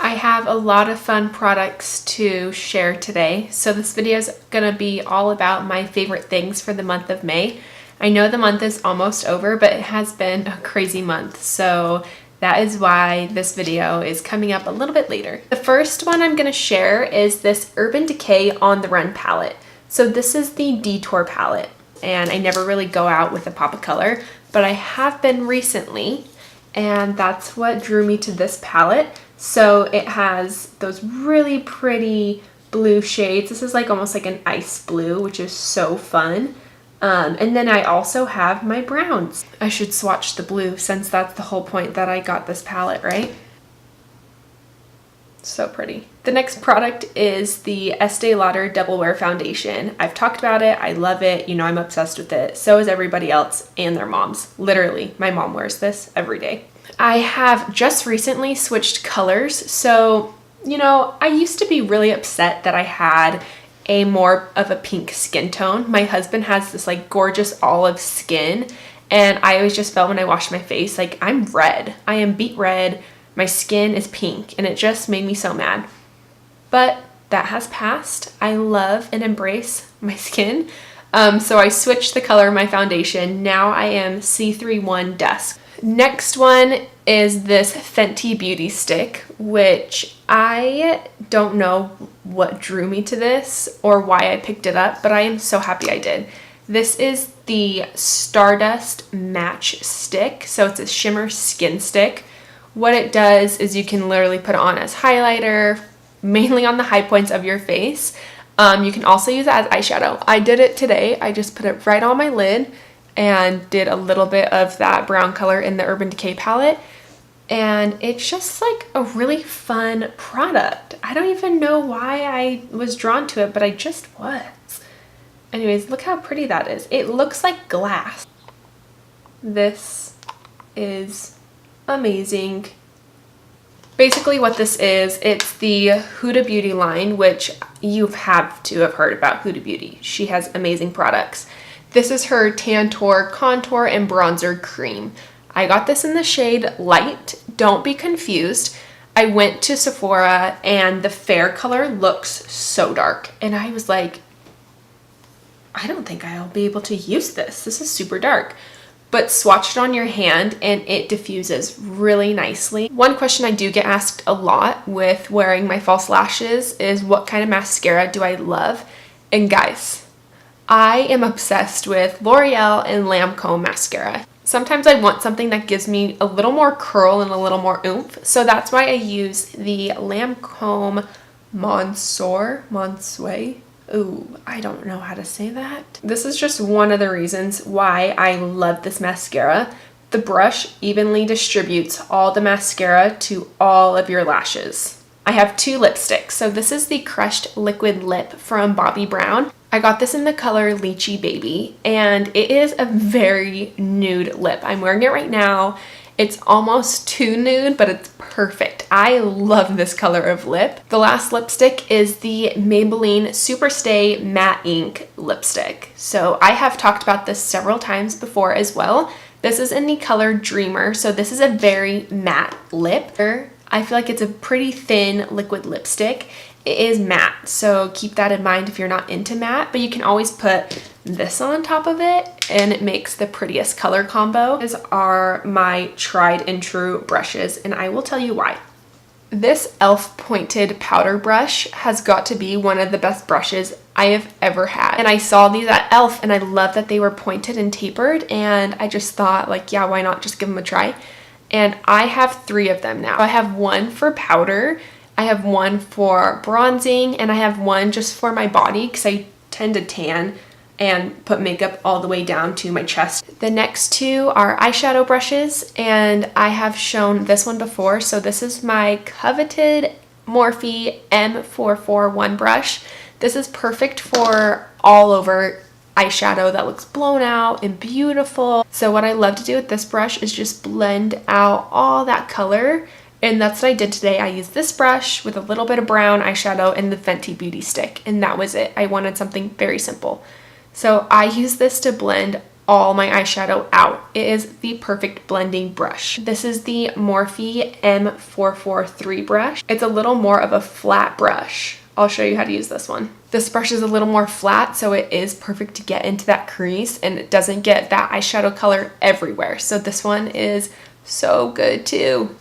I have a lot of fun products to share today. So this video is gonna be all about my favorite things for the month of May. I know the month is almost over, but it has been a crazy month. So that is why this video is coming up a little bit later. The first one I'm gonna share is this Urban Decay On The Run palette. So this is the Detour palette, and I never really go out with a pop of color, but I have been recently, and that's what drew me to this palette. So it has those really pretty blue shades. This is like almost like an ice blue, which is so fun. And then I also have my browns. I should swatch the blue since that's the whole point that I got this palette, right? So pretty. The next product is the Estee Lauder Double Wear Foundation. I've talked about it. I love it. You know, I'm obsessed with it. So is everybody else and their moms. Literally, my mom wears this every day. I have just recently switched colors. So, you know, I used to be really upset that I had a more of a pink skin tone. My husband has this like gorgeous olive skin, and I always just felt when I washed my face like I'm red. I am beet red. My skin is pink, and it just made me so mad. But that has passed. I love and embrace my skin. So I switched the color of my foundation. Now I am C31 Dusk. Next one is this Fenty Beauty Stick, which I don't know what drew me to this or why I picked it up, but I am so happy I did. This is the Stardust Match Stick. So it's a shimmer skin stick. What it does is you can literally put it on as highlighter, mainly on the high points of your face. You can also use it as eyeshadow. I did it today. I just put it right on my lid and did a little bit of that brown color in the Urban Decay palette. And it's just like a really fun product. I don't even know why I was drawn to it, but I just was. Anyways, look how pretty that is. It looks like glass. This is amazing. Basically what this is, it's the Huda Beauty line, which you have to have heard about Huda Beauty. She has amazing products. This is her Tantour Contour and Bronzer Cream. I got this in the shade Light. Don't be confused. I went to Sephora and the fair color looks so dark. And I was like, I don't think I'll be able to use this. This is super dark. But swatch it on your hand and it diffuses really nicely. One question I do get asked a lot with wearing my false lashes is what kind of mascara do I love? And guys, I am obsessed with L'Oreal and Lancome mascara. Sometimes I want something that gives me a little more curl and a little more oomph. So that's why I use the Lancome Monsieur. Ooh, I don't know how to say that. This is just one of the reasons why I love this mascara. The brush evenly distributes all the mascara to all of your lashes. I have two lipsticks. So this is the Crushed Liquid Lip from Bobbie Brown. I got this in the color Lychee Baby, and it is a very nude lip. I'm wearing it right now. It's almost too nude, but it's perfect. I love this color of lip. The last lipstick is the Maybelline Superstay Matte Ink lipstick. So I have talked about this several times before as well. This is in the color Dreamer. So this is a very matte lip. I feel like it's a pretty thin liquid lipstick. It is matte, so keep that in mind if you're not into matte, but you can always put this on top of it and it makes the prettiest color combo. These are my tried and true brushes, and I will tell you why. This E.L.F. pointed powder brush has got to be one of the best brushes I have ever had. And I saw these at E.L.F. and I love that they were pointed and tapered, and I just thought like, yeah, why not just give them a try? And I have 3 of them now. I have one for powder, I have one for bronzing, and I have one just for my body because I tend to tan and put makeup all the way down to my chest. The next 2 are eyeshadow brushes, and I have shown this one before. So this is my coveted Morphe M441 brush. This is perfect for all over eyeshadow that looks blown out and beautiful. So what I love to do with this brush is just blend out all that color. And that's what I did today. I used this brush with a little bit of brown eyeshadow and the Fenty Beauty Stick, and that was it. I wanted something very simple. So I use this to blend all my eyeshadow out. It is the perfect blending brush. This is the Morphe M443 brush. It's a little more of a flat brush. I'll show you how to use this one. This brush is a little more flat, so it is perfect to get into that crease and it doesn't get that eyeshadow color everywhere. So this one is so good too.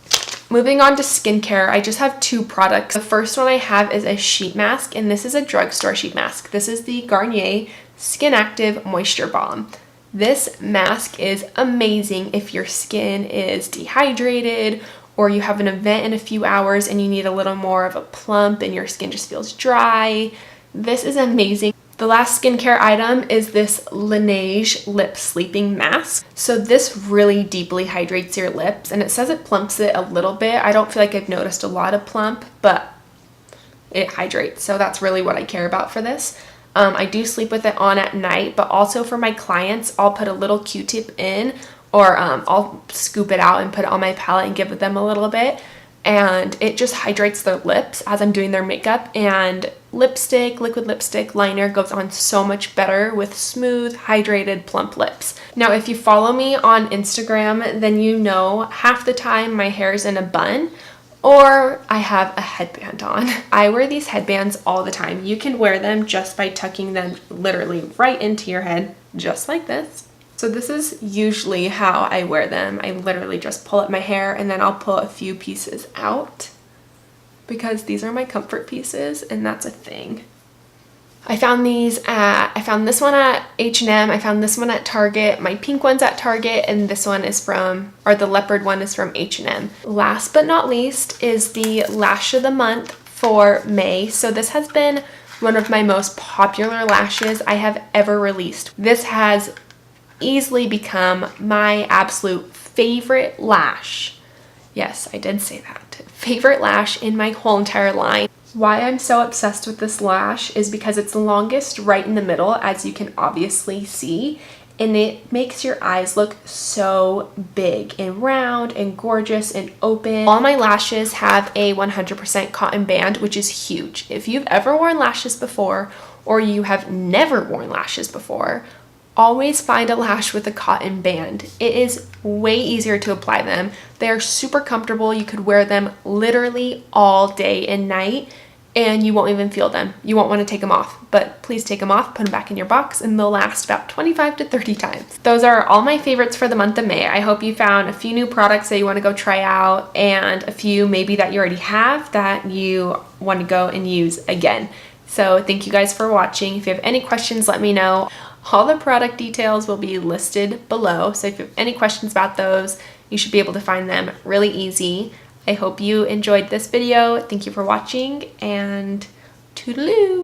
Moving on to skincare, I just have 2 products. The first one I have is a sheet mask, and this is a drugstore sheet mask. This is the Garnier Skin Active Moisture Balm. This mask is amazing if your skin is dehydrated or you have an event in a few hours and you need a little more of a plump and your skin just feels dry. This is amazing. The last skincare item is this Laneige lip sleeping mask. So this really deeply hydrates your lips, and it says it plumps it a little bit. I don't feel like I've noticed a lot of plump, but it hydrates. So that's really what I care about for this. I do sleep with it on at night, but also for my clients, I'll put a little Q-tip in, or I'll scoop it out and put it on my palette and give them a little bit. And it just hydrates their lips as I'm doing their makeup, and lipstick, liquid lipstick, liner goes on so much better with smooth, hydrated, plump lips. Now, if you follow me on Instagram, then you know half the time my hair is in a bun or I have a headband on. I wear these headbands all the time. You can wear them just by tucking them literally right into your head, just like this. So this is usually how I wear them. I literally just pull up my hair and then I'll pull a few pieces out because these are my comfort pieces and that's a thing. I found this one at H&M. I found this one at Target. My pink one's at Target, and this one is the leopard one is from H&M. Last but not least is the Lash of the Month for May. So this has been one of my most popular lashes I have ever released. This has easily become my absolute favorite lash. Yes, I did say that. Favorite lash in my whole entire line. Why I'm so obsessed with this lash is because it's the longest right in the middle, as you can obviously see, and it makes your eyes look so big and round and gorgeous and open. All my lashes have a 100% cotton band, which is huge. If you've ever worn lashes before, or you have never worn lashes before, always find a lash with a cotton band. It is way easier to apply them. They are super comfortable. You could wear them literally all day and night and you won't even feel them. You won't want to take them off, but please take them off, put them back in your box, and they'll last about 25 to 30 times. Those are all my favorites for the month of May. I hope you found a few new products that you want to go try out and a few maybe that you already have that you want to go and use again. So thank you guys for watching. If you have any questions, let me know. All the product details will be listed below, so if you have any questions about those, you should be able to find them really easy. I hope you enjoyed this video. Thank you for watching, and toodaloo!